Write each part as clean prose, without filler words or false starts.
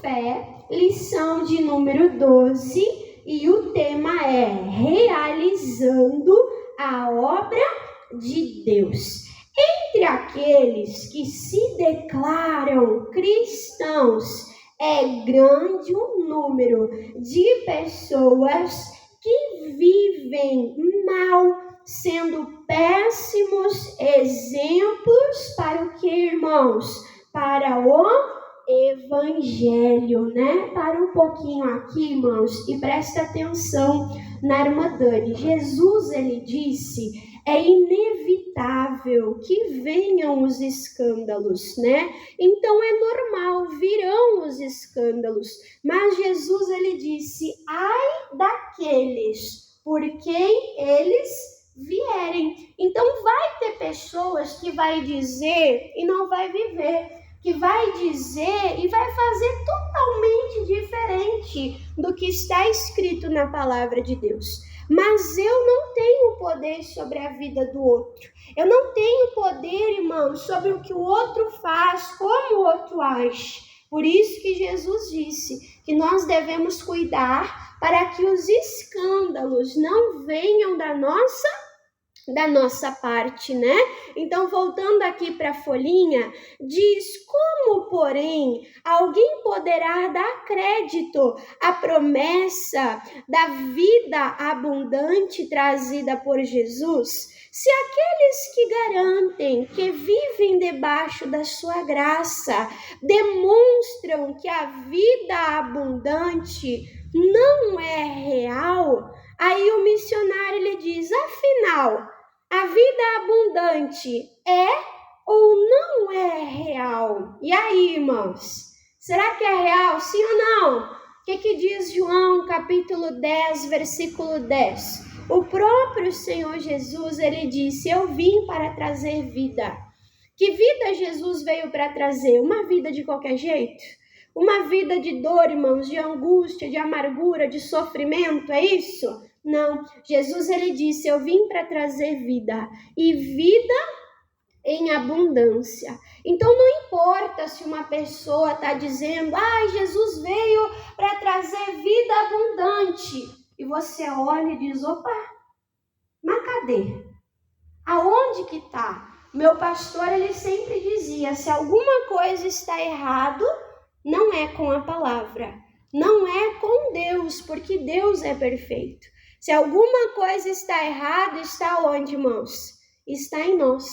fé, lição de número 12, e o tema é realizando a obra de Deus. Entre aqueles que se declaram cristãos, é grande o número de pessoas que vivem mal, sendo péssimos exemplos para o que, irmãos? Para o Evangelho, né? Para um pouquinho aqui, irmãos, e presta atenção na irmã Dani. Jesus, ele disse, é inevitável que venham os escândalos, né? Então é normal, virão os escândalos. Mas Jesus, ele disse, ai daqueles por quem eles vierem. Então vai ter pessoas que vai dizer e não vai viver, que vai dizer e vai fazer totalmente diferente do que está escrito na palavra de Deus. Mas eu não tenho poder sobre a vida do outro. Eu não tenho poder, irmãos, sobre o que o outro faz, como o outro age. Por isso que Jesus disse que nós devemos cuidar para que os escândalos não venham da nossa parte, né? Então, voltando aqui para a folhinha, diz, como, porém, alguém poderá dar crédito à promessa da vida abundante trazida por Jesus, se aqueles que garantem que vivem debaixo da sua graça demonstram que a vida abundante não é real? Aí o missionário lhe diz, afinal, a vida abundante é ou não é real? E aí, irmãos? Será que é real, sim ou não? O que diz João, capítulo 10, versículo 10? O próprio Senhor Jesus, ele disse, eu vim para trazer vida. Que vida Jesus veio para trazer? Uma vida de qualquer jeito? Uma vida de dor, irmãos, de angústia, de amargura, de sofrimento, é isso? Não, Jesus, ele disse, eu vim para trazer vida, e vida em abundância. Então não importa se uma pessoa está dizendo, Jesus veio para trazer vida abundante, e você olha e diz, opa, mas cadê? Aonde que está? Meu pastor, ele sempre dizia, se alguma coisa está errado, não é com a palavra, não é com Deus, porque Deus é perfeito. Se alguma coisa está errada, está onde, irmãos? Está em nós,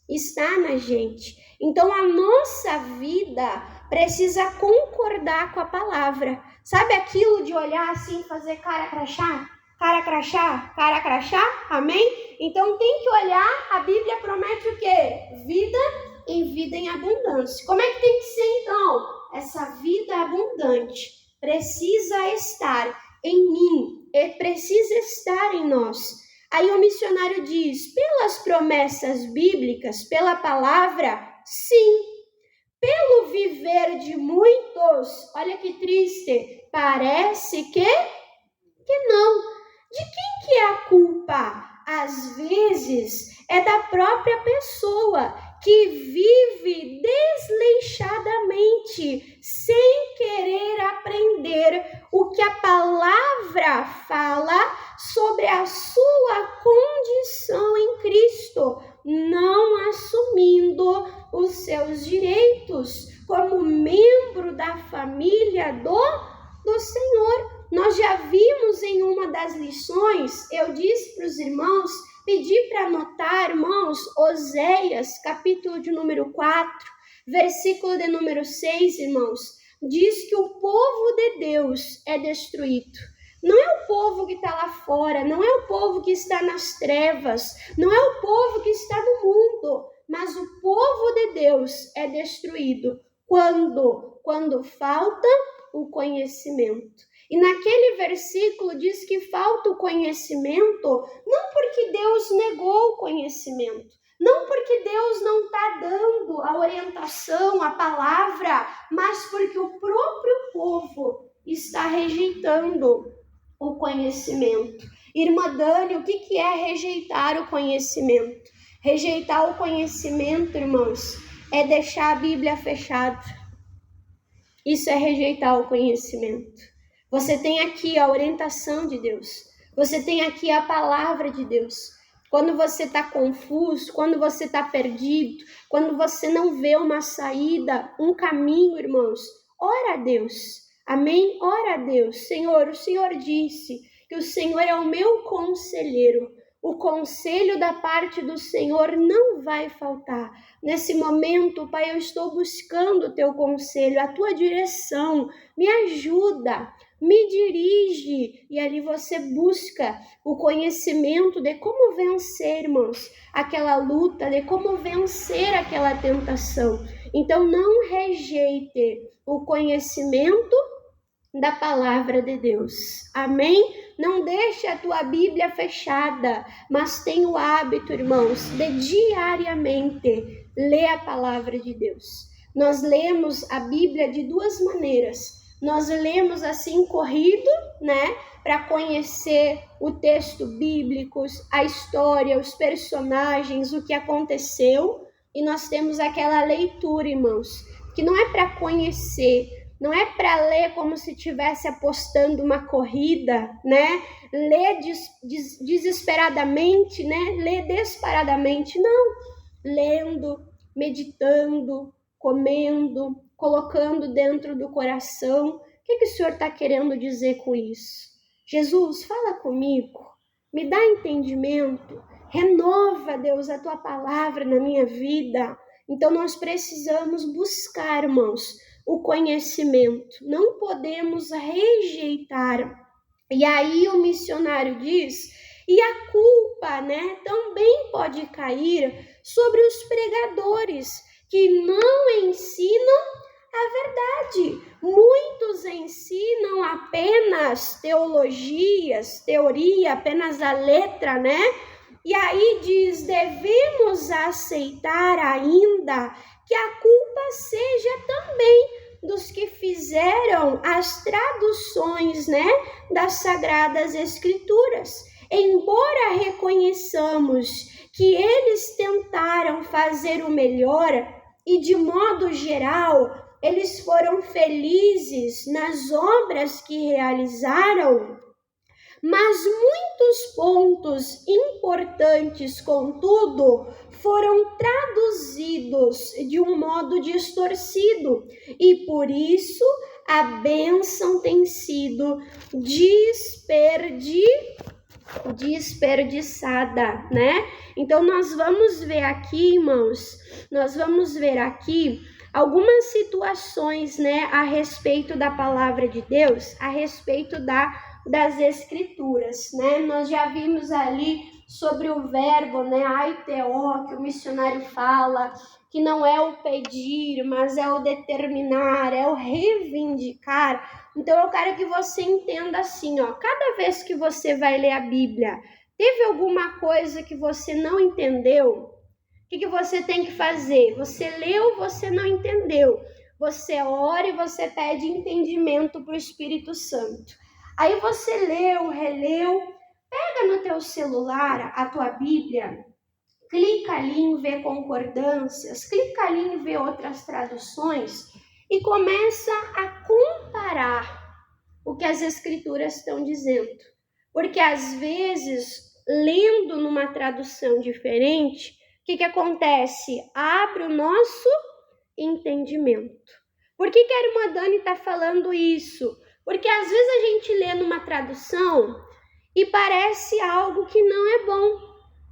está na gente. Então, a nossa vida precisa concordar com a palavra. Sabe aquilo de olhar assim, fazer cara crachá? Cara crachá, cara crachá? Amém? Então, tem que olhar, a Bíblia promete o quê? Vida em abundância. Como é que tem que ser, então? Essa vida abundante precisa estar em mim, precisa estar em nós. Aí o missionário diz, pelas promessas bíblicas, pela palavra, sim. Pelo viver de muitos, olha que triste, parece que não. De quem que é a culpa? Às vezes é da própria pessoa que vive desleixadamente, sem querer aprender o que a palavra fala sobre a sua condição em Cristo, não assumindo os seus direitos como membro da família do Senhor. Nós já vimos em uma das lições, eu disse para os irmãos, pedi para anotar, irmãos, Oséias, capítulo de número 4, versículo de número 6, irmãos, diz que o povo de Deus é destruído. Não é o povo que está lá fora, não é o povo que está nas trevas, não é o povo que está no mundo, mas o povo de Deus é destruído quando falta o conhecimento. E naquele versículo diz que falta o conhecimento, não porque Deus negou o conhecimento, não porque Deus não está dando a orientação, a palavra, mas porque o próprio povo está rejeitando o conhecimento. Irmã Dani, o que é rejeitar o conhecimento? Rejeitar o conhecimento, irmãos, é deixar a Bíblia fechada Isso é rejeitar o conhecimento. Você tem aqui a orientação de Deus. Você tem aqui a palavra de Deus. Quando você está confuso, quando você está perdido, quando você não vê uma saída, um caminho, irmãos, ora a Deus. Amém? Ora a Deus. Senhor, o Senhor disse que o Senhor é o meu conselheiro. O conselho da parte do Senhor não vai faltar. Nesse momento, Pai, eu estou buscando o teu conselho, a tua direção. Me ajuda, me dirige. E ali você busca o conhecimento de como vencer, irmãos, aquela luta, de como vencer aquela tentação. Então, não rejeite o conhecimento da palavra de Deus. Amém? Não deixe a tua Bíblia fechada, mas tenha o hábito, irmãos, de diariamente ler a palavra de Deus. Nós lemos a Bíblia de duas maneiras. Nós lemos assim corrido, né? Para conhecer o texto bíblico, a história, os personagens, o que aconteceu. E nós temos aquela leitura, irmãos, que não é para conhecer, não é para ler como se estivesse apostando uma corrida, né? Ler desesperadamente, né? Ler desesperadamente, não. Lendo, meditando, comendo, colocando dentro do coração. O que o Senhor está querendo dizer com isso? Jesus, fala comigo, me dá entendimento, renova, Deus, a tua palavra na minha vida. Então nós precisamos buscar, irmãos, o conhecimento, não podemos rejeitar. E aí o missionário diz, e a culpa, né, também pode cair sobre os pregadores que não ensinam a verdade. Muitos ensinam apenas teologias, teoria, apenas a letra, né? E aí diz, devemos aceitar ainda que a culpa seja também dos que fizeram as traduções, né, das Sagradas Escrituras. Embora reconheçamos que eles tentaram fazer o melhor e, de modo geral, eles foram felizes nas obras que realizaram, mas muitos pontos importantes, contudo, foram traduzidos de um modo distorcido e por isso a bênção tem sido desperdiçada, né? Então nós vamos ver aqui, irmãos, algumas situações, né, a respeito da palavra de Deus, a respeito das escrituras, né? Nós já vimos ali sobre o verbo, né, aiteo, que o missionário fala, que não é o pedir, mas é o determinar, é o reivindicar. Então eu quero que você entenda assim, ó, cada vez que você vai ler a Bíblia, teve alguma coisa que você não entendeu? O que você tem que fazer? Você leu, você não entendeu. Você ora e você pede entendimento para o Espírito Santo. Aí você leu, releu, pega no teu celular a tua Bíblia, clica ali em ver concordâncias, clica ali em ver outras traduções e começa a comparar o que as Escrituras estão dizendo. Porque às vezes, lendo numa tradução diferente, o que acontece? Abre o nosso entendimento. Por que a irmã Dani está falando isso? Porque às vezes a gente lê numa tradução e parece algo que não é bom.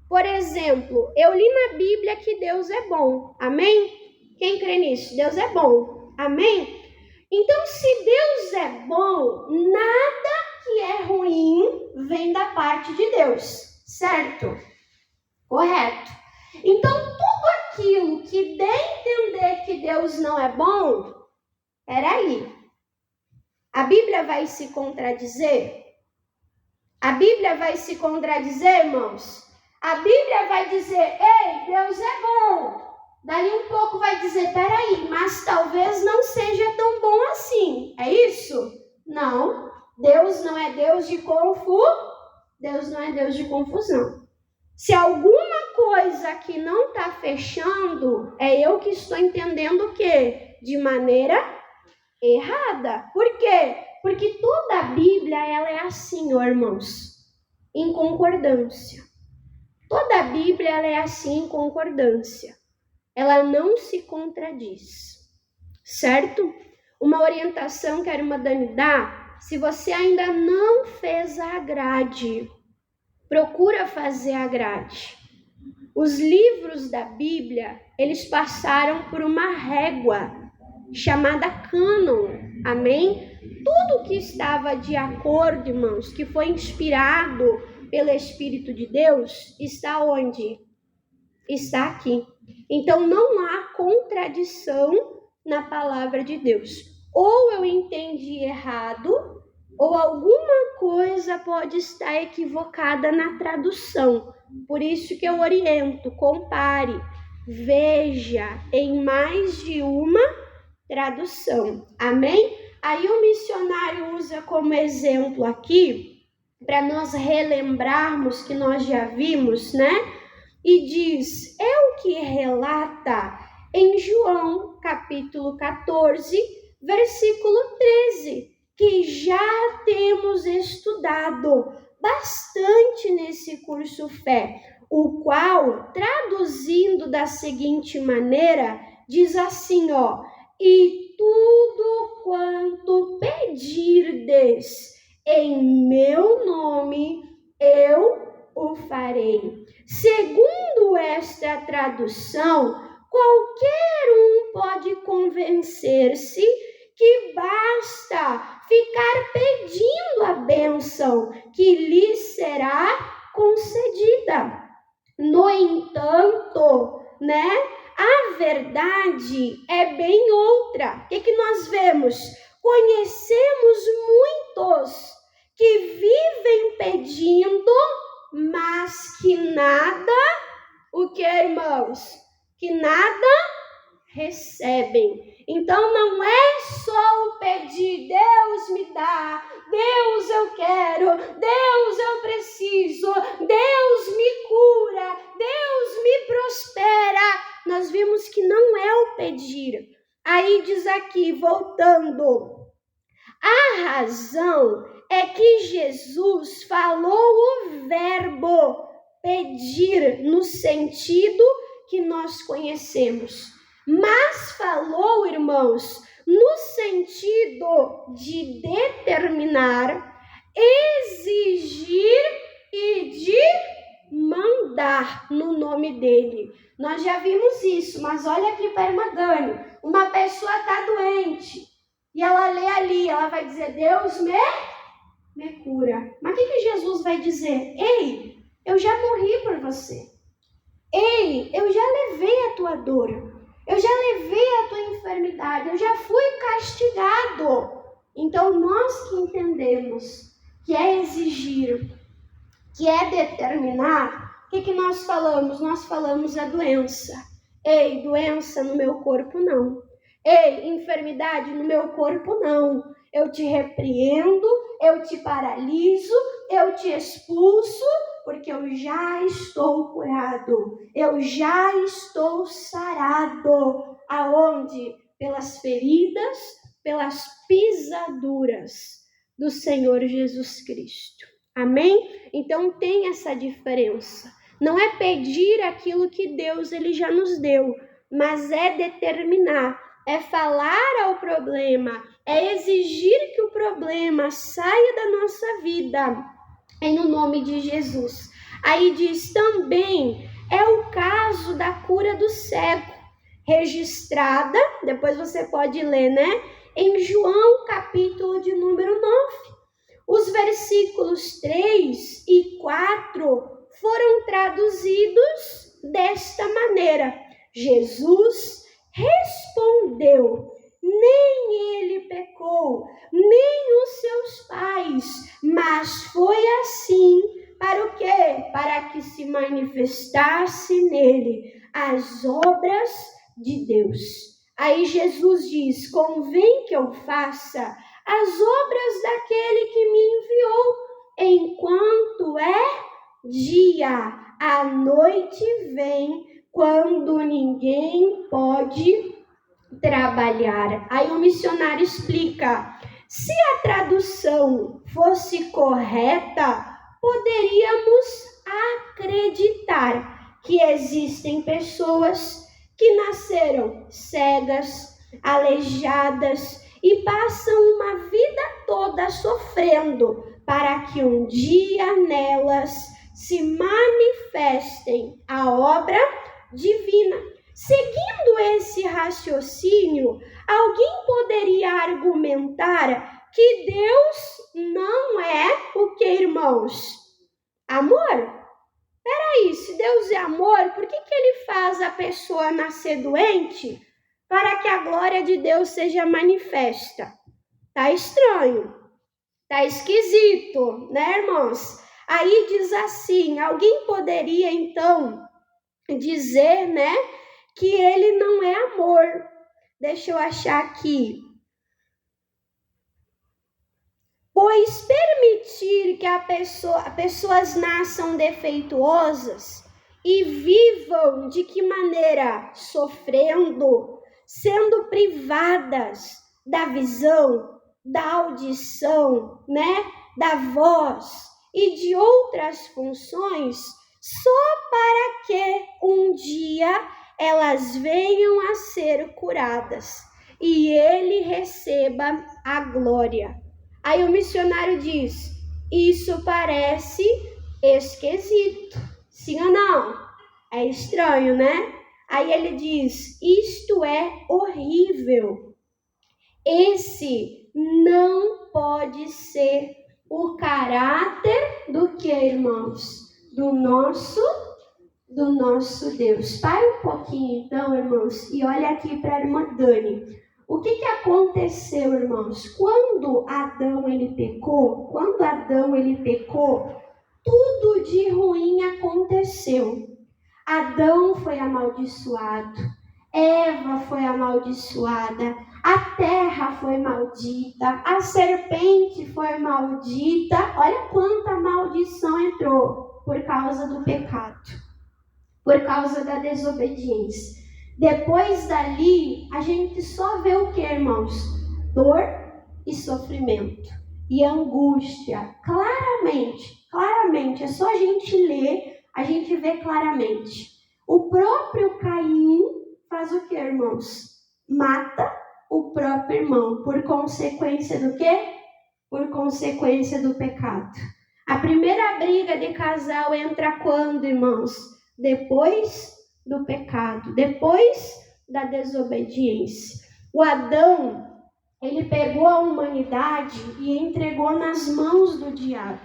Por exemplo, eu li na Bíblia que Deus é bom. Amém? Quem crê nisso? Deus é bom. Amém? Então, se Deus é bom, nada que é ruim vem da parte de Deus. Certo? Correto. Então, tudo aquilo que dê a entender que Deus não é bom, peraí. A Bíblia vai se contradizer? A Bíblia vai se contradizer, irmãos? A Bíblia vai dizer, ei, Deus é bom. Daí um pouco vai dizer, peraí, mas talvez não seja tão bom assim. É isso? Não. Deus não é Deus de confusão. Se alguma coisa que não está fechando, é eu que estou entendendo o quê? De maneira errada. Por quê? Porque toda a Bíblia ela é assim, irmãos, em concordância. Toda a Bíblia ela é assim em concordância. Ela não se contradiz, certo? Uma orientação que a irmã Dani dá, se você ainda não fez a grade, procura fazer a grade. Os livros da Bíblia, eles passaram por uma régua chamada cânon, amém? Tudo que estava de acordo, irmãos, que foi inspirado pelo Espírito de Deus, está onde? Está aqui. Então não há contradição na palavra de Deus. Ou eu entendi errado, ou alguma coisa pode estar equivocada na tradução. Por isso que eu oriento, compare, veja em mais de uma tradução. Amém? Aí o missionário usa como exemplo aqui, para nós relembrarmos que nós já vimos, né? E diz, é o que relata em João, capítulo 14, versículo 13, que já temos estudado bastante nesse curso Fé, o qual, traduzindo da seguinte maneira, diz assim, ó, e tudo quanto pedirdes em meu nome, eu o farei. Segundo esta tradução, qualquer um pode convencer-se que basta ficar pedindo a bênção que lhe será concedida. No entanto, né, a verdade é bem outra. O que nós vemos? Conhecemos muitos que vivem pedindo, mas que nada, o que, irmãos? Que nada recebem. Então não é só o pedir, Deus me dá, Deus eu quero, Deus eu preciso, Deus me cura, Deus me prospera. Nós vimos que não é o pedir. Aí diz aqui, voltando, a razão é que Jesus falou o verbo pedir no sentido que nós conhecemos. Mas falou, irmãos, no sentido de determinar, exigir e de mandar no nome dele. Nós já vimos isso, mas olha aqui para a irmã Dani. Uma pessoa está doente e ela lê ali, ela vai dizer, Deus me cura. Mas o que Jesus vai dizer? Ei, eu já morri por você. Ei, eu já levei a tua dor. Eu já levei a tua enfermidade. Eu já fui castigado. Então, nós que entendemos que é exigir, que é determinar, o que nós falamos? Nós falamos a doença. Ei, doença no meu corpo não. Ei, enfermidade no meu corpo não. Eu te repreendo, eu te paraliso, eu te expulso, porque eu já estou curado. Eu já estou sarado. Aonde? Pelas feridas, pelas pisaduras do Senhor Jesus Cristo. Amém? Então tem essa diferença. Não é pedir aquilo que Deus ele já nos deu, mas é determinar, é falar ao problema, é exigir que o problema saia da nossa vida, em nome de Jesus. Aí diz também, é o caso da cura do cego, registrada, depois você pode ler, né? Em João, capítulo de número 9. Os versículos 3 e 4 foram traduzidos desta maneira. Jesus respondeu, nem ele pecou, nem os seus pais, mas foi assim, para o quê? Para que se manifestasse nele as obras de Deus. Aí Jesus diz, convém que eu faça as obras daquele que me enviou, enquanto é dia, a noite vem, quando ninguém pode trabalhar. Aí o missionário explica: se a tradução fosse correta, poderíamos acreditar que existem pessoas que nasceram cegas, aleijadas e passam uma vida toda sofrendo para que um dia nelas se manifestem a obra divina. Seguindo esse raciocínio, alguém poderia argumentar que Deus não é o que, irmãos? Amor? Peraí, se Deus é amor, por que Ele faz a pessoa nascer doente? Para que a glória de Deus seja manifesta. Tá estranho, tá esquisito, né, irmãos? Aí diz assim, alguém poderia então dizer, né, que Ele não é amor. Deixa eu achar aqui. Pois permitir que pessoas nasçam defeituosas e vivam de que maneira? Sofrendo, sendo privadas da visão, da audição, né, da voz e de outras funções, só para que um dia elas venham a ser curadas e Ele receba a glória. Aí o missionário diz, isso parece esquisito, sim ou não? É estranho, né? Aí ele diz, isto é horrível. Esse não pode ser o caráter do que, irmãos? Do nosso Deus. Para um pouquinho então, irmãos, e olha aqui para a irmã Dani. O que aconteceu, irmãos? Quando Adão ele pecou, tudo de ruim aconteceu. Adão foi amaldiçoado, Eva foi amaldiçoada, a terra foi maldita, a serpente foi maldita. Olha quanta maldição entrou por causa do pecado, por causa da desobediência. Depois dali, a gente só vê o que, irmãos? Dor e sofrimento e angústia. Claramente, é só a gente ler, a gente vê claramente. O próprio Caim faz o que, irmãos? Mata o próprio irmão. Por consequência do quê? Por consequência do pecado. A primeira briga de casal entra quando, irmãos? Depois do pecado, depois da desobediência. O Adão, ele pegou a humanidade e entregou nas mãos do diabo.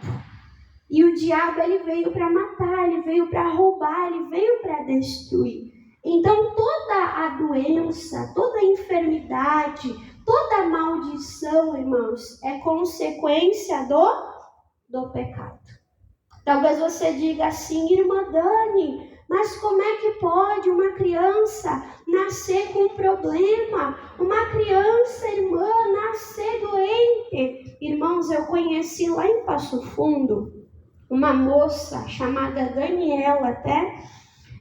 E o diabo, ele veio para matar, ele veio para roubar, ele veio para destruir. Então, toda a doença, toda a enfermidade, toda a maldição, irmãos, é consequência do pecado. Talvez você diga assim, irmã Dani, mas como é que pode uma criança nascer com um problema? Uma criança, irmã, nascer doente? Irmãos, eu conheci lá em Passo Fundo uma moça chamada Daniela até.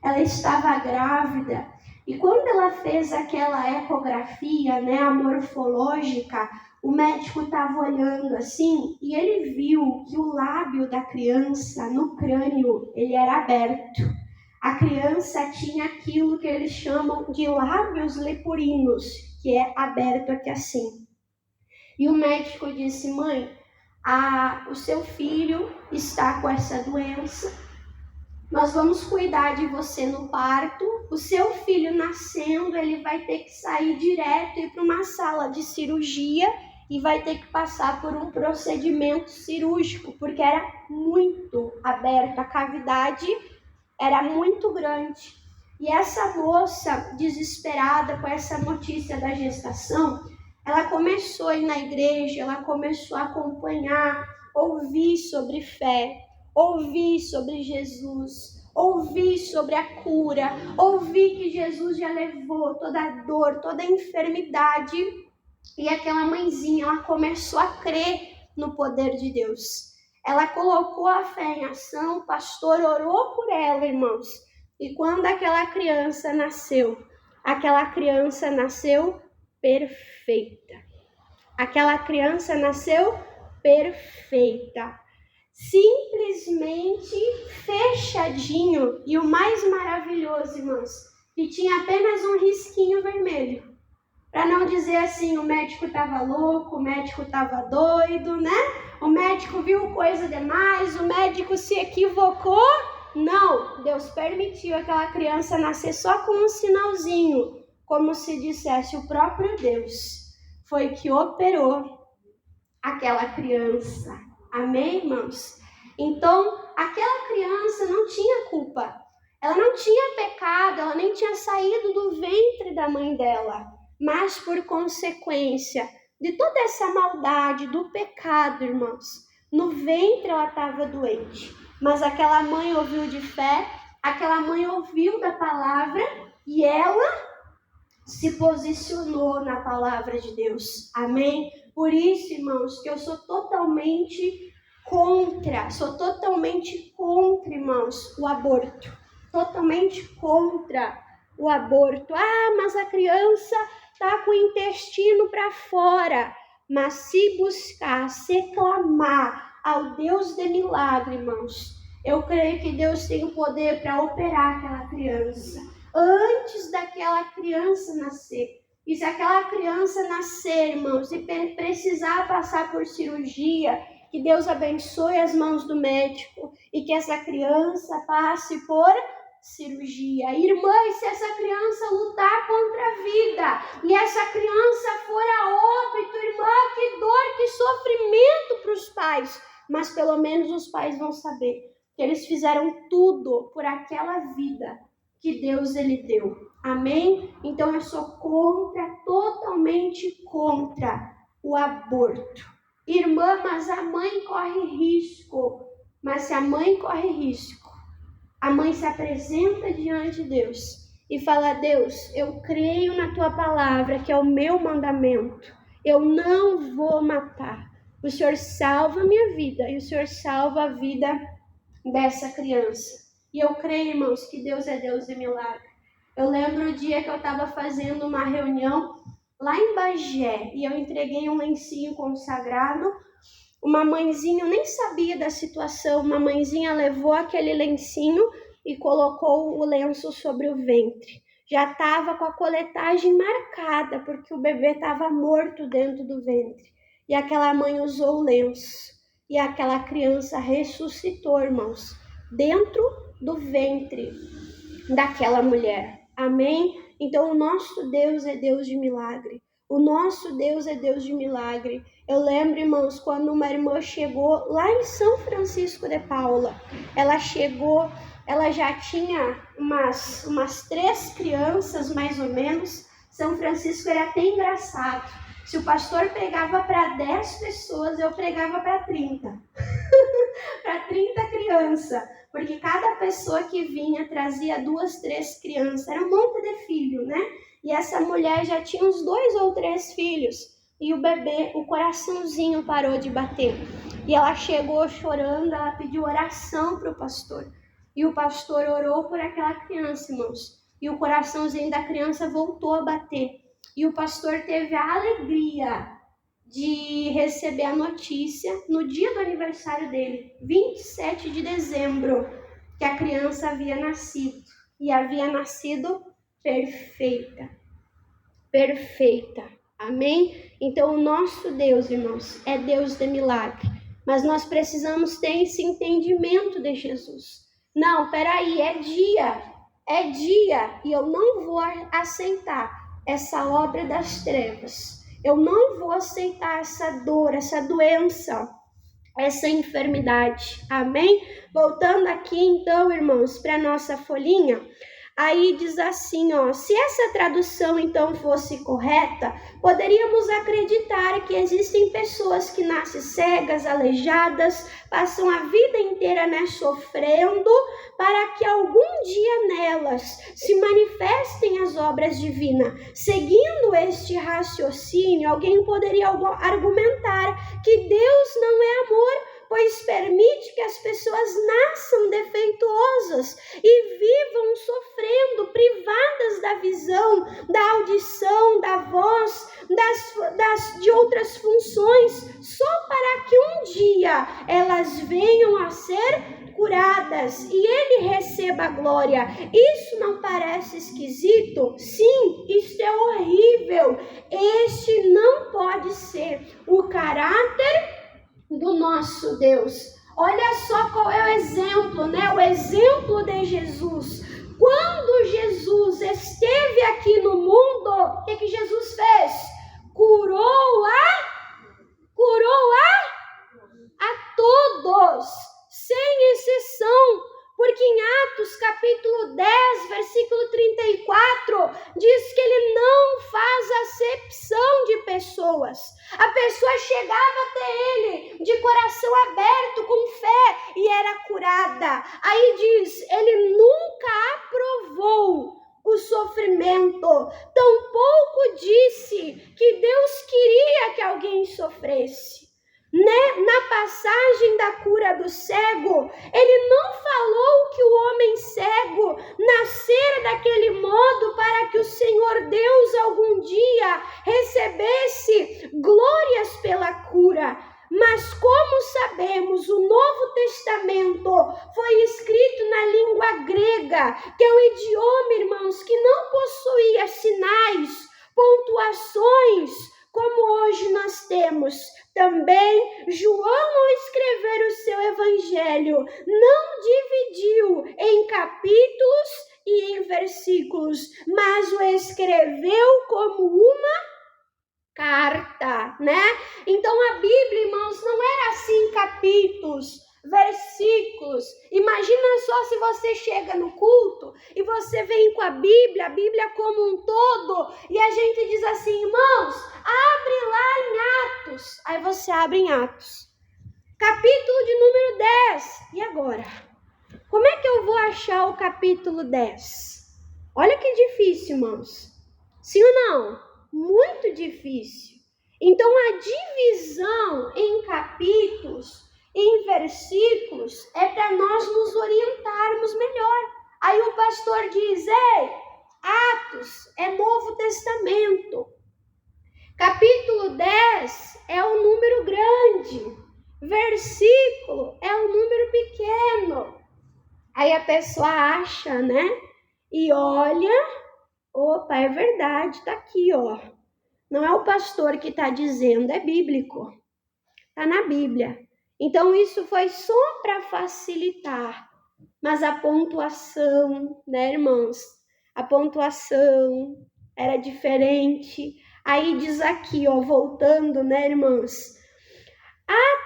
Ela estava grávida e quando ela fez aquela ecografia, né, a morfológica, o médico estava olhando assim e ele viu que o lábio da criança no crânio, ele era aberto. A criança tinha aquilo que eles chamam de lábios leporinos, que é aberto aqui assim. E o médico disse, mãe, o seu filho está com essa doença, nós vamos cuidar de você no parto, o seu filho nascendo, ele vai ter que sair direto e ir para uma sala de cirurgia e vai ter que passar por um procedimento cirúrgico, porque era muito aberto, a cavidade era muito grande. E essa moça, desesperada com essa notícia da gestação, ela começou a ir na igreja, ela começou a acompanhar, ouvir sobre fé, ouvir sobre Jesus, ouvir sobre a cura, ouvir que Jesus já levou toda a dor, toda a enfermidade. E aquela mãezinha, ela começou a crer no poder de Deus. Ela colocou a fé em ação, o pastor orou por ela, irmãos. E quando aquela criança nasceu, aquela criança nasceu perfeita. Aquela criança nasceu perfeita. Simplesmente fechadinho. E o mais maravilhoso, irmãos, que tinha apenas um risquinho vermelho. Para não dizer assim, o médico estava louco, o médico estava doido, né? O médico viu coisa demais, o médico se equivocou. Não, Deus permitiu aquela criança nascer só com um sinalzinho, como se dissesse o próprio Deus foi que operou aquela criança. Amém, irmãos? Então, aquela criança não tinha culpa. Ela não tinha pecado, ela nem tinha saído do ventre da mãe dela. Mas por consequência de toda essa maldade, do pecado, irmãos, no ventre ela estava doente. Mas aquela mãe ouviu de fé, aquela mãe ouviu da palavra e ela se posicionou na palavra de Deus. Amém? Por isso, irmãos, que eu sou totalmente contra, irmãos, o aborto. Totalmente contra o aborto. Ah, mas a criança está com o intestino para fora. Mas se buscar, se clamar ao Deus de milagre, irmãos, eu creio que Deus tem o poder para operar aquela criança antes daquela criança nascer. E se aquela criança nascer, irmãos, e precisar passar por cirurgia, que Deus abençoe as mãos do médico e que essa criança passe por cirurgia. Irmãs, se essa criança lutar contra a vida e essa criança for a óbito, irmã, que dor, que sofrimento para os pais. Mas pelo menos os pais vão saber que eles fizeram tudo por aquela vida que Deus ele deu. Amém? Então eu sou totalmente contra o aborto. Irmã, mas a mãe corre risco. Mas se a mãe corre risco, a mãe se apresenta diante de Deus e fala: Deus, eu creio na tua palavra, que é o meu mandamento. Eu não vou matar. O Senhor salva a minha vida e o Senhor salva a vida dessa criança. E eu creio, irmãos, que Deus é Deus de milagre. Eu lembro o dia que eu estava fazendo uma reunião lá em Bagé e eu entreguei um lencinho consagrado. Uma mãezinha, eu nem sabia da situação, uma mãezinha levou aquele lencinho e colocou o lenço sobre o ventre. Já estava com a coletagem marcada, porque o bebê estava morto dentro do ventre. E aquela mãe usou o lenço. E aquela criança ressuscitou, irmãos, dentro do ventre daquela mulher. Amém? Então o nosso Deus é Deus de milagre. O nosso Deus é Deus de milagre. Eu lembro, irmãos, quando uma irmã chegou lá em São Francisco de Paula. Ela chegou, ela já tinha umas 3 crianças, mais ou menos. São Francisco era até engraçado. Se o pastor pregava para 10 pessoas, eu pregava para 30. Para 30 crianças. Porque cada pessoa que vinha trazia 2, 3 crianças. Era um monte de filho, né? E essa mulher já tinha uns 2 ou 3 filhos. E o bebê, o coraçãozinho parou de bater. E ela chegou chorando, ela pediu oração para o pastor. E o pastor orou por aquela criança, irmãos. E o coraçãozinho da criança voltou a bater. E o pastor teve a alegria de receber a notícia no dia do aniversário dele, 27 de dezembro, que a criança havia nascido. E havia nascido perfeita. Perfeita. Amém? Então o nosso Deus, irmãos, é Deus de milagre. Mas nós precisamos ter esse entendimento de Jesus. Não, peraí, é dia, e eu não vou aceitar essa obra das trevas. Eu não vou aceitar essa dor, essa doença, essa enfermidade. Amém? Voltando aqui então, irmãos, para a nossa folhinha. Aí diz assim, ó, se essa tradução então fosse correta, poderíamos acreditar que existem pessoas que nascem cegas, aleijadas, passam a vida inteira, né, sofrendo, para que algum dia nelas se manifestem as obras divinas. Seguindo este raciocínio, alguém poderia argumentar que Deus não é amor, pois permite que as pessoas nasçam defeituosas e vivam sofrendo, privadas da da visão, da audição, da voz, de outras funções, só para que um dia elas venham a ser curadas e ele receba a glória. Isso não parece esquisito? Sim, isso é horrível. Este não pode ser o caráter do nosso Deus. Olha só qual é o exemplo, né? O exemplo de Jesus. Quando Jesus esteve aqui no mundo, o que Jesus fez? Curou a todos, sem exceção. Porque em Atos capítulo 10, versículo 34, diz que ele não faz acepção de pessoas. A pessoa chegava até ele de coração aberto, com fé, e era curada. Aí diz, ele nunca aprovou o sofrimento, tampouco disse que Deus queria que alguém sofresse. Na passagem da cura do cego, ele não falou que o homem cego nascera daquele modo para que o Senhor Deus algum dia recebesse glórias pela cura. Mas como sabemos, o Novo Testamento foi escrito na língua grega, que é um idioma, irmãos, que não possuía sinais, pontuações, como hoje nós temos. Também, João, ao escrever o seu evangelho, não dividiu em capítulos e em versículos, mas o escreveu como uma carta, né? Então a Bíblia, irmãos, não era assim capítulos, versículos. Imagina só se você chega no culto e você vem com a Bíblia como um todo, e a gente diz assim, irmãos, abre lá em Atos. Aí você abre em Atos, capítulo de número 10. E agora? Como é que eu vou achar o capítulo 10? Olha que difícil, irmãos. Sim ou não? Muito difícil. Então a divisão em capítulos, em versículos, é para nós nos orientarmos melhor. Aí o pastor diz, Atos é Novo Testamento. Capítulo 10 é um número grande. Versículo é um número pequeno. Aí a pessoa acha, né? E olha, opa, é verdade, tá aqui, ó. Não é o pastor que está dizendo, é bíblico. Está na Bíblia. Então, isso foi só para facilitar. Mas a pontuação, né, irmãos? A pontuação era diferente. Aí diz aqui, ó, voltando, né, irmãos?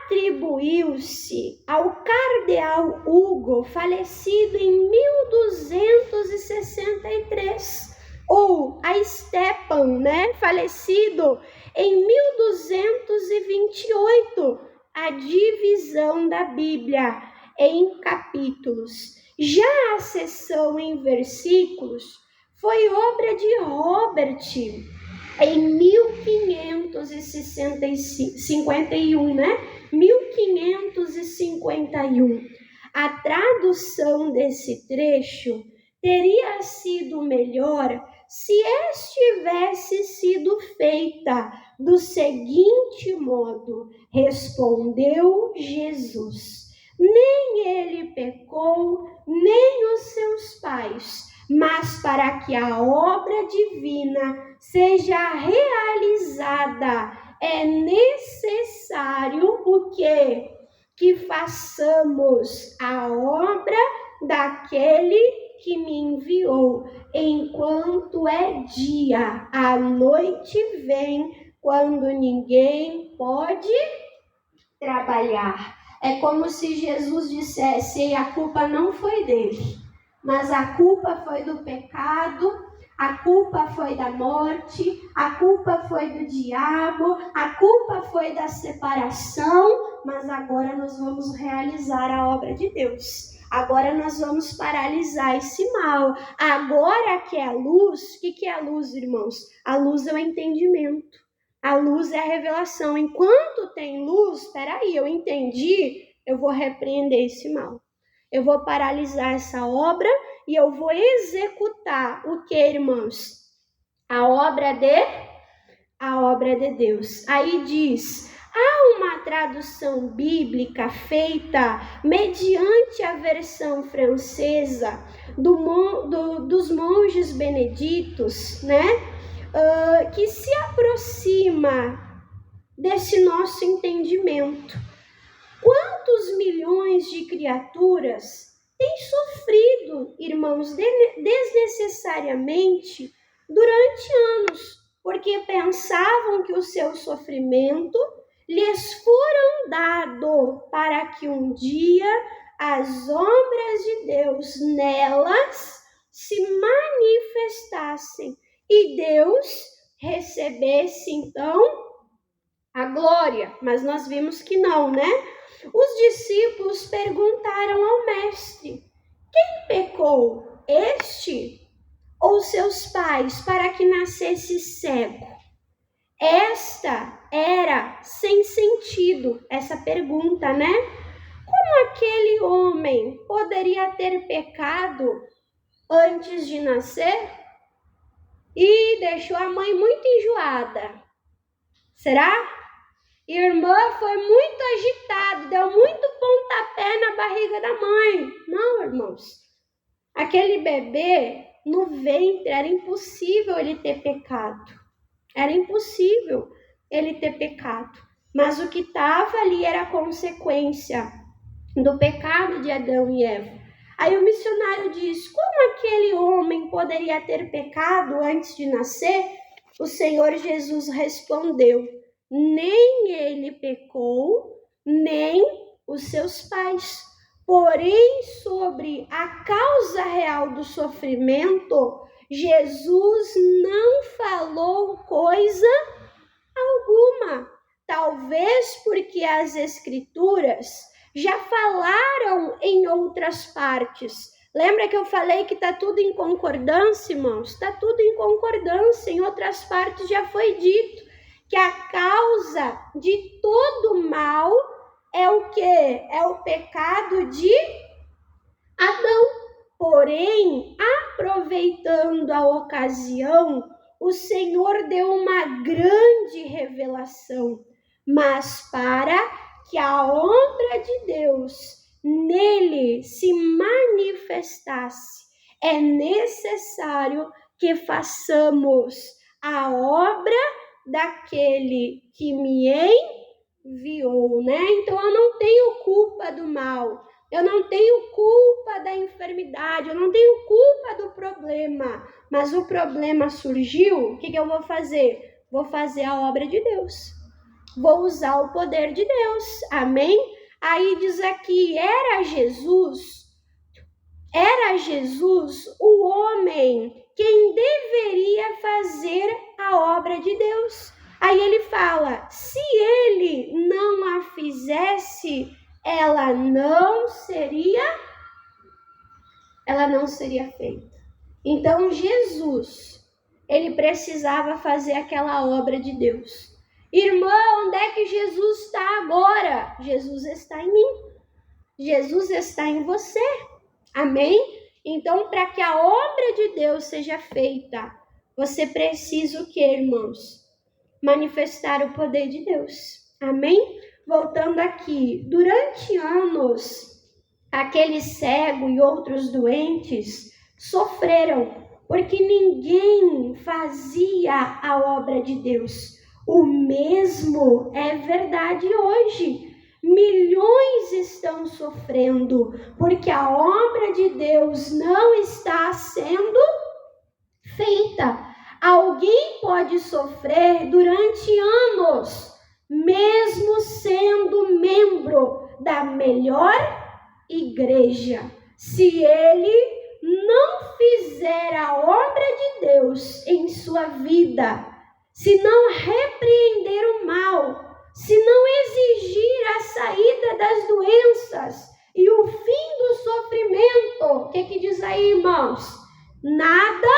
Atribuiu-se ao cardeal Hugo, falecido em 1263. Ou a Stepan, né, falecido em 1228, a divisão da Bíblia em capítulos. Já a seção em versículos foi obra de Robert em 1551, né? 1551. A tradução desse trecho teria sido melhor se estivesse sido feita do seguinte modo: respondeu Jesus, nem ele pecou, nem os seus pais, mas para que a obra divina seja realizada, é necessário o quê? Que façamos a obra daquele que me enviou. Enquanto é dia, a noite vem, quando ninguém pode trabalhar. É como se Jesus dissesse, a culpa não foi dele, mas a culpa foi do pecado, a culpa foi da morte, a culpa foi do diabo, a culpa foi da separação, mas agora nós vamos realizar a obra de Deus. Agora nós vamos paralisar esse mal. Agora que é a luz, o que é a luz, irmãos? A luz é o entendimento. A luz é a revelação. Enquanto tem luz, eu entendi, eu vou repreender esse mal. Eu vou paralisar essa obra e eu vou executar o que, irmãos? A obra de Deus. Aí diz, há uma tradução bíblica feita mediante a versão francesa dos monges beneditos, né? Que se aproxima desse nosso entendimento. Quantos milhões de criaturas têm sofrido, irmãos, desnecessariamente durante anos, porque pensavam que o seu sofrimento lhes fora dado para que um dia as obras de Deus nelas se manifestassem e Deus recebesse então a glória. Mas nós vimos que não, né? Os discípulos perguntaram ao mestre: quem pecou, este ou seus pais, para que nascesse cego? Esta era sem sentido, essa pergunta, né? Como aquele homem poderia ter pecado antes de nascer? E deixou a mãe muito enjoada. Será? Irmã foi muito agitada, deu muito pontapé na barriga da mãe. Não, irmãos. Aquele bebê no ventre, era impossível ele ter pecado. Era impossível ele ter pecado. Mas o que estava ali era a consequência do pecado de Adão e Eva. Aí o missionário diz, como aquele homem poderia ter pecado antes de nascer? O Senhor Jesus respondeu, nem ele pecou, nem os seus pais. Porém, sobre a causa real do sofrimento, Jesus não falou coisa alguma. Talvez porque as Escrituras já falaram em outras partes. Lembra que eu falei que está tudo em concordância, irmãos? Está tudo em concordância. Em outras partes já foi dito que a causa de todo mal é o quê? É o pecado de Adão. Porém, aproveitando a ocasião, o Senhor deu uma grande revelação, mas para que a obra de Deus nele se manifestasse, é necessário que façamos a obra daquele que me enviou, né? Então eu não tenho culpa do mal, eu não tenho culpa da enfermidade, eu não tenho culpa do problema, mas o problema surgiu, o que eu vou fazer? Vou fazer a obra de Deus, vou usar o poder de Deus, amém? Aí diz aqui, era Jesus o homem quem deveria fazer a obra de Deus. Aí ele fala, se ele não a fizesse, ela não seria feita. Então Jesus, ele precisava fazer aquela obra de Deus. Irmã, onde é que Jesus está agora? Jesus está em mim. Jesus está em você. Amém? Então, para que a obra de Deus seja feita, você precisa o quê, irmãos? Manifestar o poder de Deus. Amém? Voltando aqui, durante anos, aquele cego e outros doentes sofreram, porque ninguém fazia a obra de Deus. O mesmo é verdade hoje. Milhões estão sofrendo, porque a obra de Deus não está sendo feita. Alguém pode sofrer durante anos, mesmo sendo membro da melhor igreja. Se ele não fizer a obra de Deus em sua vida, se não repreender o mal, se não exigir a saída das doenças e o fim do sofrimento, o que diz aí, irmãos? Nada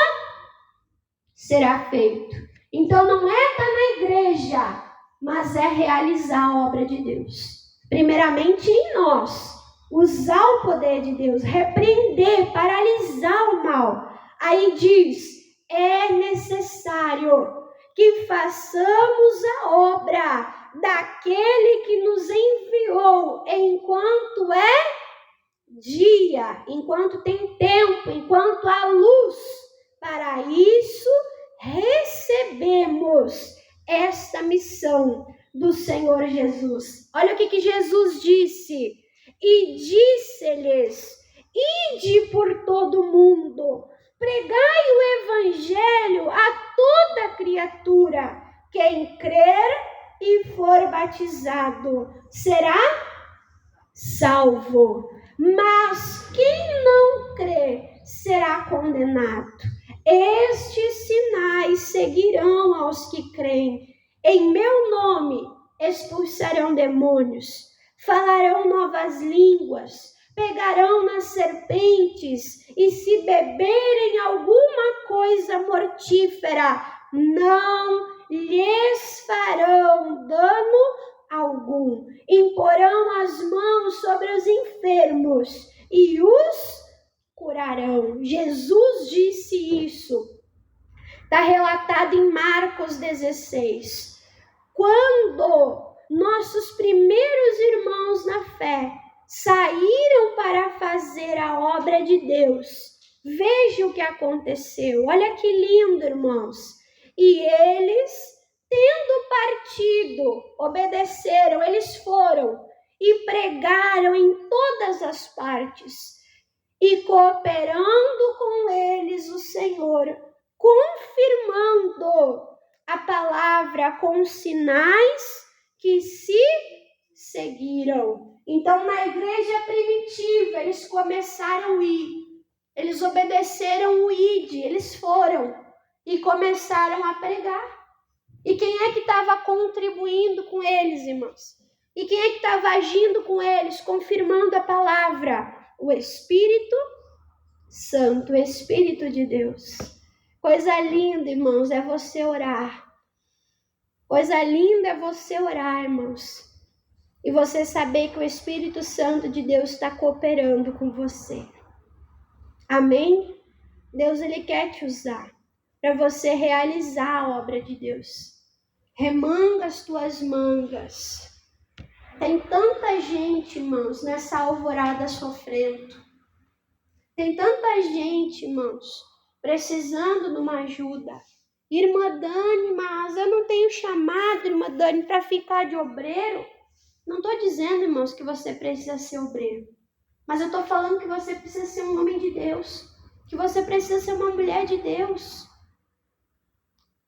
será feito. Então não é estar na igreja, mas é realizar a obra de Deus. Primeiramente em nós, usar o poder de Deus, repreender, paralisar o mal. Aí diz, é necessário que façamos a obra daquele que nos enviou enquanto é dia, enquanto tem tempo, enquanto há luz. Para isso, recebemos esta missão do Senhor Jesus. Olha o que Jesus disse. E disse-lhes, ide por todo o mundo, pregai o evangelho a toda criatura. Quem crer e for batizado será salvo, mas quem não crê será condenado. Estes sinais seguirão aos que creem. Em meu nome expulsarão demônios, falarão novas línguas, pegarão nas serpentes, e se beberem alguma coisa mortífera, não lhes farão dano algum. Imporão as mãos sobre os enfermos e os curarão. Jesus disse isso. Está relatado em Marcos 16. Quando nossos primeiros irmãos na fé saíram para fazer a obra de Deus, veja o que aconteceu. Olha que lindo, irmãos. E eles, tendo partido, obedeceram, eles foram e pregaram em todas as partes, e cooperando com eles o Senhor, confirmando a palavra com sinais que se seguiram. Então, na igreja primitiva, eles começaram a ir, eles obedeceram o ide, eles foram e começaram a pregar. E quem é que estava contribuindo com eles, irmãos? E quem é que estava agindo com eles, confirmando a palavra? O Espírito Santo, o Espírito de Deus. Coisa linda, irmãos, é você orar. Coisa linda é você orar, irmãos. E você saber que o Espírito Santo de Deus está cooperando com você. Amém? Deus, Ele quer te usar para você realizar a obra de Deus. Remanga as tuas mangas. Tem tanta gente, irmãos, nessa alvorada sofrendo. Tem tanta gente, irmãos, precisando de uma ajuda. Irmã Dani, mas eu não tenho chamado, irmã Dani, para ficar de obreiro. Não estou dizendo, irmãos, que você precisa ser obreiro. Mas eu estou falando que você precisa ser um homem de Deus. Que você precisa ser uma mulher de Deus.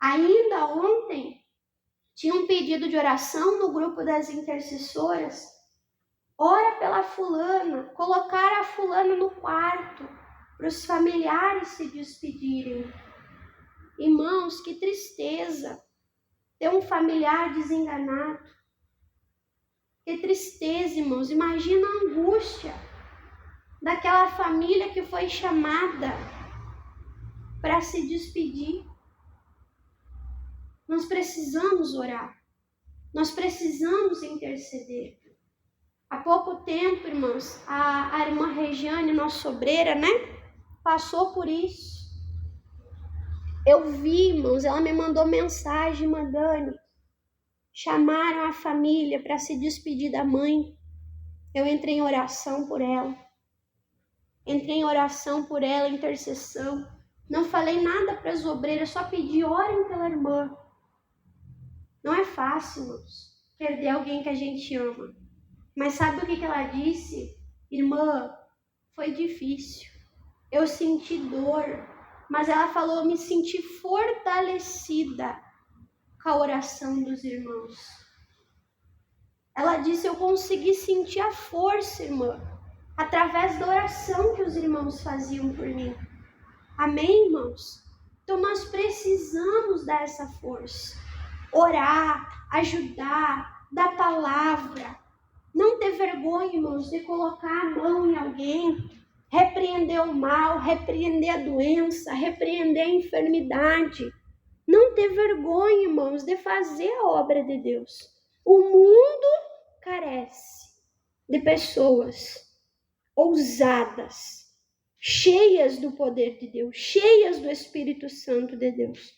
Ainda ontem, tinha um pedido de oração no grupo das intercessoras. Ora pela fulana. Colocar a fulana no quarto para os familiares se despedirem. Irmãos, que tristeza ter um familiar desenganado. Que tristeza, irmãos. Imagina a angústia daquela família que foi chamada para se despedir. Nós precisamos orar. Nós precisamos interceder. Há pouco tempo, irmãos, a irmã Regiane, nossa obreira, né? Passou por isso. Eu vi, irmãos, ela me mandou mensagem, irmã Dani. Chamaram a família para se despedir da mãe. Eu entrei em oração por ela. Intercessão. Não falei nada para as obreiras, só pedi, orem pela irmã. Não é fácil, irmãos, perder alguém que a gente ama. Mas sabe o que ela disse? Irmã, foi difícil. Eu senti dor. Mas ela falou, eu me senti fortalecida com a oração dos irmãos. Ela disse, eu consegui sentir a força, irmã, através da oração que os irmãos faziam por mim. Amém, irmãos? Então nós precisamos dar essa força. Orar, ajudar, dar palavra. Não ter vergonha, irmãos, de colocar a mão em alguém, repreender o mal, repreender a doença, repreender a enfermidade. Não ter vergonha, irmãos, de fazer a obra de Deus. O mundo carece de pessoas ousadas, cheias do poder de Deus, cheias do Espírito Santo de Deus.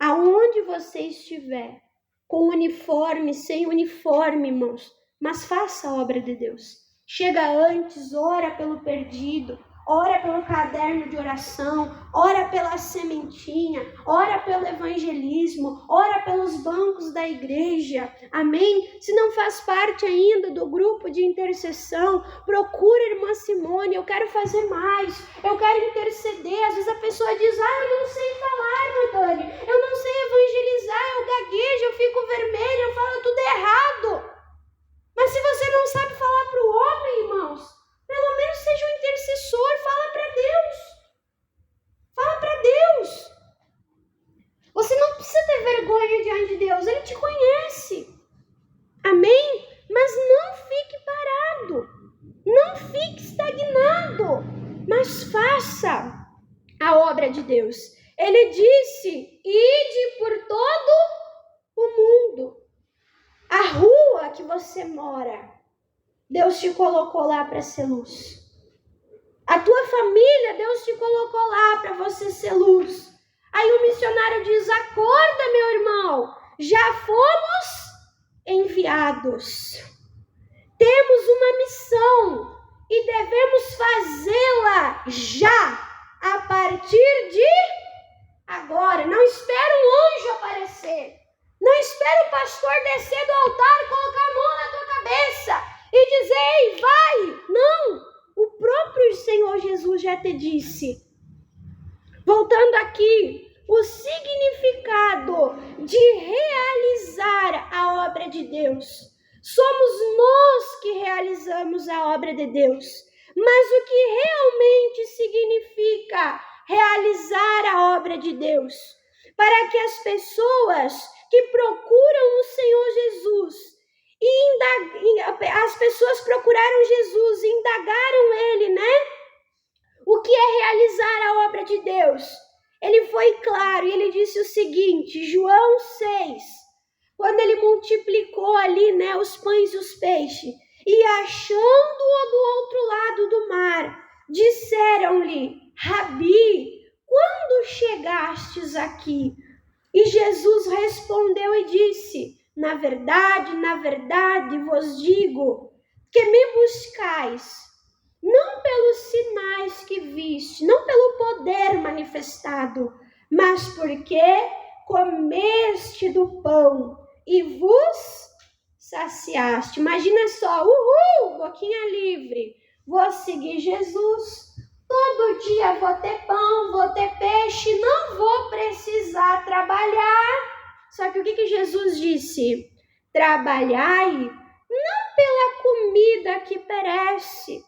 Aonde você estiver, com uniforme, sem uniforme, irmãos, mas faça a obra de Deus. Chega antes, ora pelo perdido, ora pelo caderno de oração, ora pela sementinha, ora pelo evangelismo, ora pelos bancos da igreja, amém? Se não faz parte ainda do grupo de intercessão, procura a irmã Simone, eu quero fazer mais, eu quero interceder. Às vezes a pessoa diz, eu não sei falar, irmã Dani, eu não sei evangelizar, eu gaguejo, eu fico vermelha, eu falo tudo errado. Mas se você não sabe falar para o homem, irmãos, pelo menos seja um intercessor, fala para Deus. Fala para Deus. Você não precisa ter vergonha diante de Deus, Ele te conhece. Amém? Mas não fique parado, não fique estagnado, mas faça a obra de Deus. Ele disse, ide por todo o mundo. A rua que você mora, Deus te colocou lá para ser luz. A tua família, Deus te colocou lá para você ser luz. Aí o missionário diz, acorda, meu irmão, já fomos enviados. Temos uma missão e devemos fazê-la já, a partir de agora. Não espera um anjo aparecer. Não espera o pastor descer do altar e colocar a mão na tua cabeça e dizer, ei, vai. Não, o próprio Senhor Jesus já te disse. Voltando aqui, o significado de realizar a obra de Deus. Somos nós que realizamos a obra de Deus. Mas o que realmente significa realizar a obra de Deus? Para que as pessoas que procuram o Senhor Jesus, as pessoas procuraram Jesus e indagaram Ele, né? O que é realizar a obra de Deus? Ele foi claro e ele disse o seguinte, João 6, quando ele multiplicou ali, né, os pães e os peixes, e achando-o do outro lado do mar, disseram-lhe, Rabi, quando chegastes aqui? E Jesus respondeu e disse, na verdade vos digo, que me buscais, não pelos sinais que viste, não pelo poder manifestado, mas porque comeste do pão e vos saciaste. Imagina só, boquinha livre, vou seguir Jesus. Todo dia vou ter pão, vou ter peixe, não vou precisar trabalhar. Só que o que Jesus disse? Trabalhai não pela comida que perece,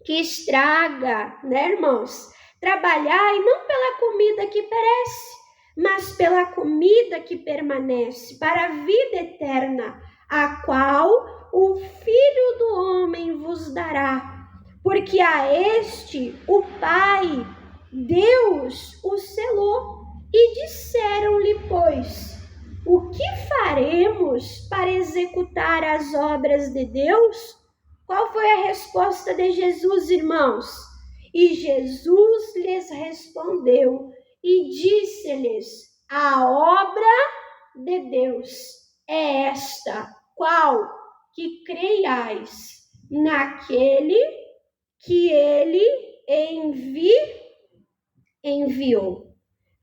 que estraga, né, irmãos? Trabalhai não pela comida que perece, mas pela comida que permanece, para a vida eterna, a qual o Filho do Homem vos dará. Porque a este o Pai, Deus, o selou. E disseram-lhe, pois, o que faremos para executar as obras de Deus? Qual foi a resposta de Jesus, irmãos? E Jesus lhes respondeu e disse-lhes, a obra de Deus é esta, qual? Que creiais naquele que ele enviou.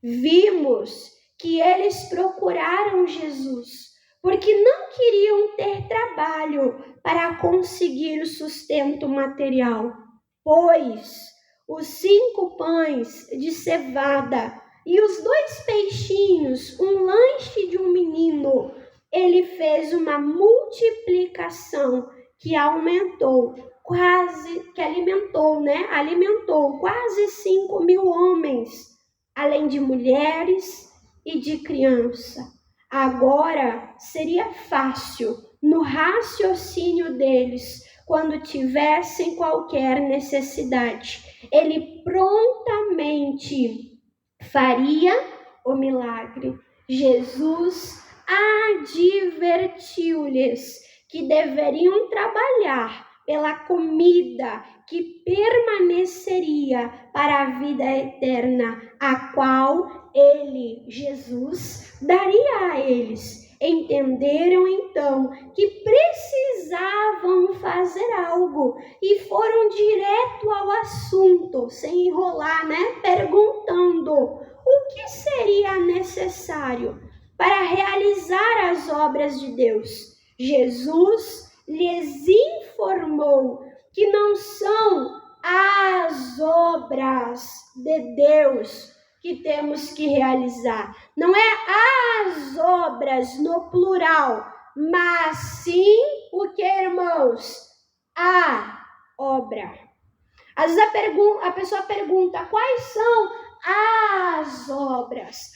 Vimos que eles procuraram Jesus, porque não queriam ter trabalho para conseguir o sustento material, pois os 5 pães de cevada e os 2 peixinhos, um lanche de um menino, ele fez uma multiplicação que alimentou quase 5.000 homens, além de mulheres e de criança. Agora seria fácil, no raciocínio deles, quando tivessem qualquer necessidade, ele prontamente faria o milagre. Jesus advertiu-lhes que deveriam trabalhar pela comida que permaneceria para a vida eterna, a qual ele, Jesus, daria a eles. Entenderam então que precisavam fazer algo e foram direto ao assunto, sem enrolar, perguntando o que seria necessário para realizar as obras de Deus. Jesus lhes informou que não são as obras de Deus que temos que realizar. Não é as obras no plural, mas sim o que, irmãos? A obra. Às vezes a pessoa pergunta, quais são as obras?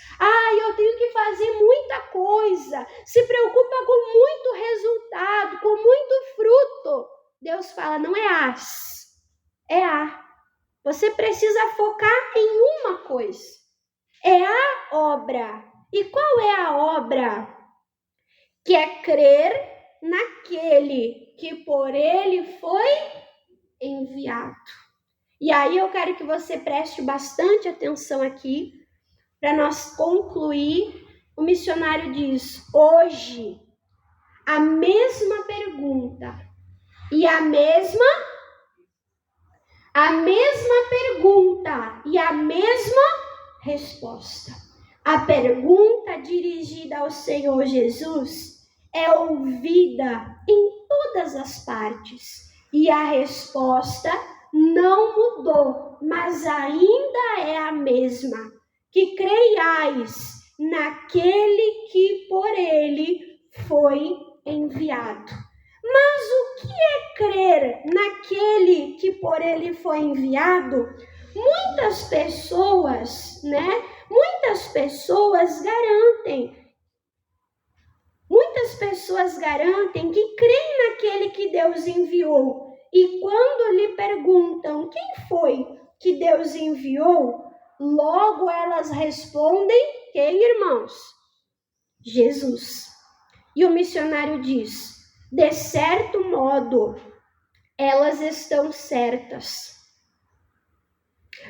Eu tenho que fazer muita coisa, se preocupa com muito resultado, com muito fruto. Deus fala, não é as, é a. Você precisa focar em uma coisa. É a obra. E qual é a obra? Que é crer naquele que por ele foi enviado. E aí eu quero que você preste bastante atenção aqui, para nós concluir. O missionário diz, hoje, a mesma pergunta e a mesma pergunta e a mesma resposta. A pergunta dirigida ao Senhor Jesus é ouvida em todas as partes e a resposta não mudou, mas ainda é a mesma, que creiais naquele que por ele foi enviado. Mas o que é crer naquele que por ele foi enviado? Muitas pessoas garantem que creem naquele que Deus enviou. E quando lhe perguntam quem foi que Deus enviou, logo elas respondem, quem, irmãos? Jesus. E o missionário diz, de certo modo, elas estão certas.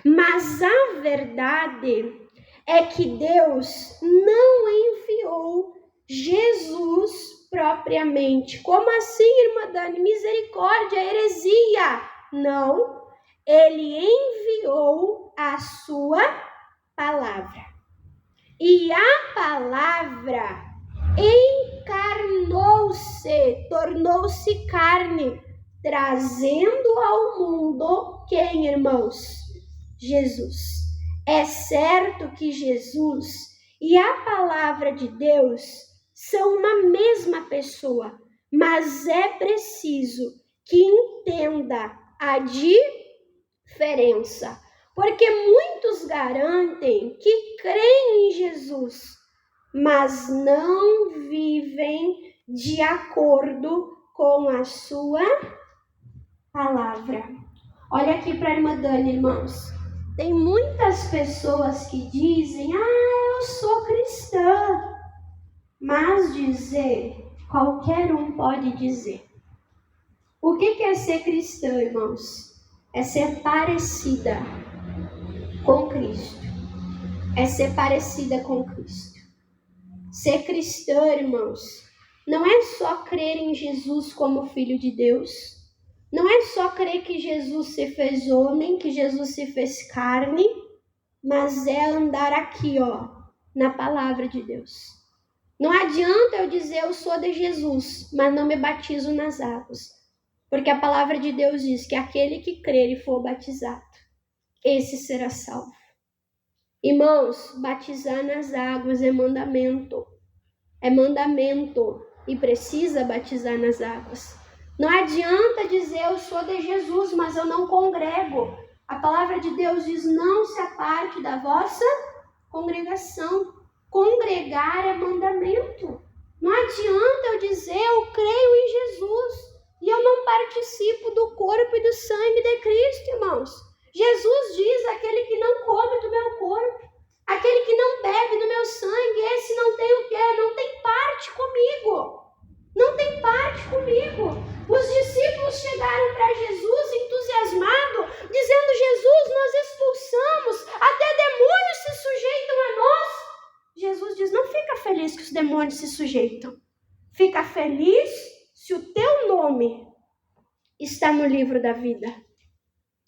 Mas a verdade é que Deus não enviou Jesus propriamente. Como assim, irmã Dani? Misericórdia, heresia. Não, ele enviou a sua palavra. E a palavra encarnou-se, tornou-se carne, trazendo ao mundo quem, irmãos? Jesus. É certo que Jesus e a palavra de Deus são uma mesma pessoa, mas é preciso que entenda a diferença, porque muitos garantem que creem em Jesus, mas não vivem de acordo com a sua palavra. Olha aqui para a irmã Dani, irmãos. Tem muitas pessoas que dizem, eu sou cristã. Mas dizer, qualquer um pode dizer. O que é ser cristã, irmãos? É ser parecida com Cristo. É ser parecida com Cristo. Ser cristã, irmãos, não é só crer em Jesus como Filho de Deus. Não é só crer que Jesus se fez homem, que Jesus se fez carne, mas é andar aqui, na palavra de Deus. Não adianta eu dizer eu sou de Jesus, mas não me batizo nas águas. Porque a palavra de Deus diz que aquele que crer e for batizado, esse será salvo. Irmãos, batizar nas águas é mandamento. É mandamento e precisa batizar nas águas. Não adianta dizer eu sou de Jesus, mas eu não congrego. A palavra de Deus diz, não se aparte da vossa congregação. Congregar é mandamento. Não adianta eu dizer eu creio em Jesus e eu não participo do corpo e do sangue de Cristo, irmãos. Jesus diz, aquele que não come do meu corpo, aquele que não bebe do meu sangue, esse não tem o quê? Não tem parte comigo. Não tem parte comigo. Os discípulos chegaram para Jesus entusiasmados, dizendo: Jesus, nós expulsamos, até demônios se sujeitam a nós. Jesus diz: não fica feliz que os demônios se sujeitam. Fica feliz se o teu nome está no livro da vida.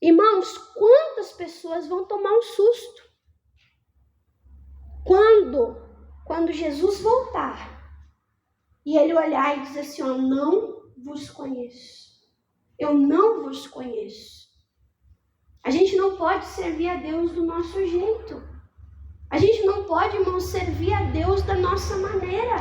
Irmãos, quantas pessoas vão tomar um susto quando Jesus voltar e ele olhar e dizer assim: ó, não vos conheço. Eu não vos conheço. A gente não pode servir a Deus do nosso jeito. A gente não pode, irmãos, servir a Deus da nossa maneira.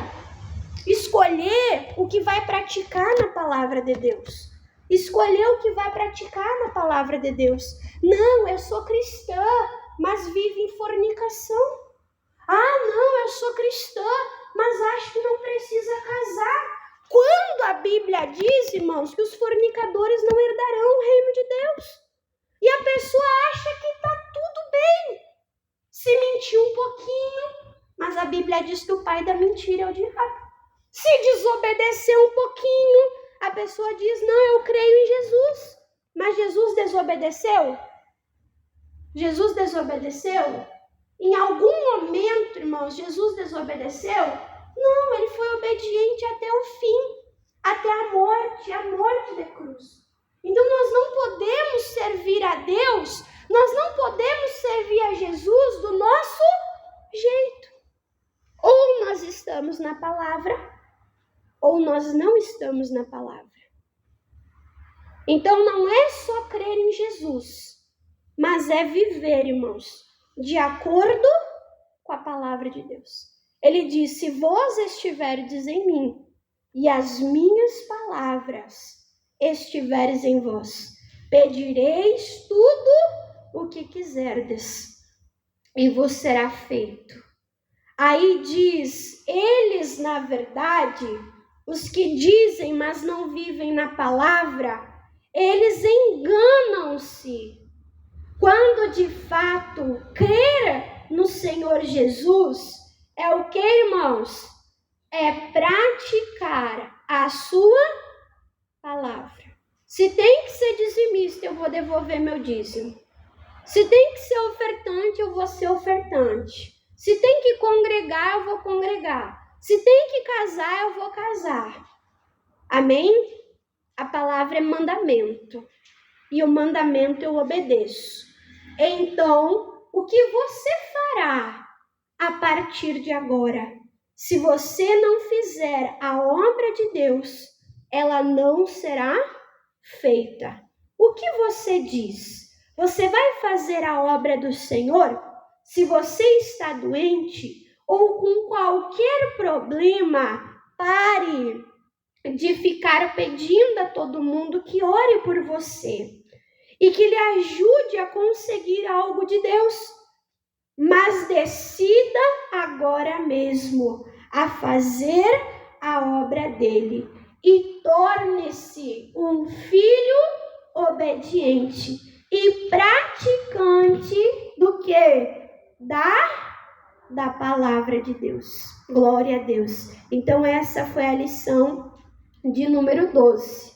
Escolher o que vai praticar na palavra de Deus. Escolher o que vai praticar na palavra de Deus. Não, eu sou cristã, mas vivo em fornicação. Ah, não, eu sou cristã, mas acho que não precisa casar. Quando a Bíblia diz, irmãos, que os fornicadores não herdarão o reino de Deus. E a pessoa acha que está tudo bem. Se mentir um pouquinho, mas a Bíblia diz que o pai da mentira é o diabo. Se desobedecer um pouquinho, a pessoa diz: não, eu creio em Jesus. Mas Jesus desobedeceu? Jesus desobedeceu? Em algum momento, irmãos, Jesus desobedeceu? Não, ele foi obediente até o fim, até a morte de cruz. Então nós não podemos servir a Deus, nós não podemos servir a Jesus do nosso jeito. Ou nós estamos na palavra, ou nós não estamos na palavra. Então não é só crer em Jesus, mas é viver, irmãos, de acordo com a palavra de Deus. Ele diz: se vós estiverdes em mim e as minhas palavras estiveres em vós, pedireis tudo o que quiserdes e vos será feito. Aí diz: eles, na verdade, os que dizem, mas não vivem na palavra, eles enganam-se. Quando de fato crer no Senhor Jesus é o que, irmãos? É praticar a sua palavra. Se tem que ser dizimista, eu vou devolver meu dízimo. Se tem que ser ofertante, eu vou ser ofertante. Se tem que congregar, eu vou congregar. Se tem que casar, eu vou casar. Amém? A palavra é mandamento. E o mandamento eu obedeço. Então, o que você fará a partir de agora? Se você não fizer a obra de Deus, ela não será feita. O que você diz? Você vai fazer a obra do Senhor? Se você está doente ou com qualquer problema, pare de ficar pedindo a todo mundo que ore por você e que lhe ajude a conseguir algo de Deus. Mas decida agora mesmo a fazer a obra dele e torne-se um filho obediente e praticante do que? Da palavra de Deus. Glória a Deus. Então essa foi a lição de número 12.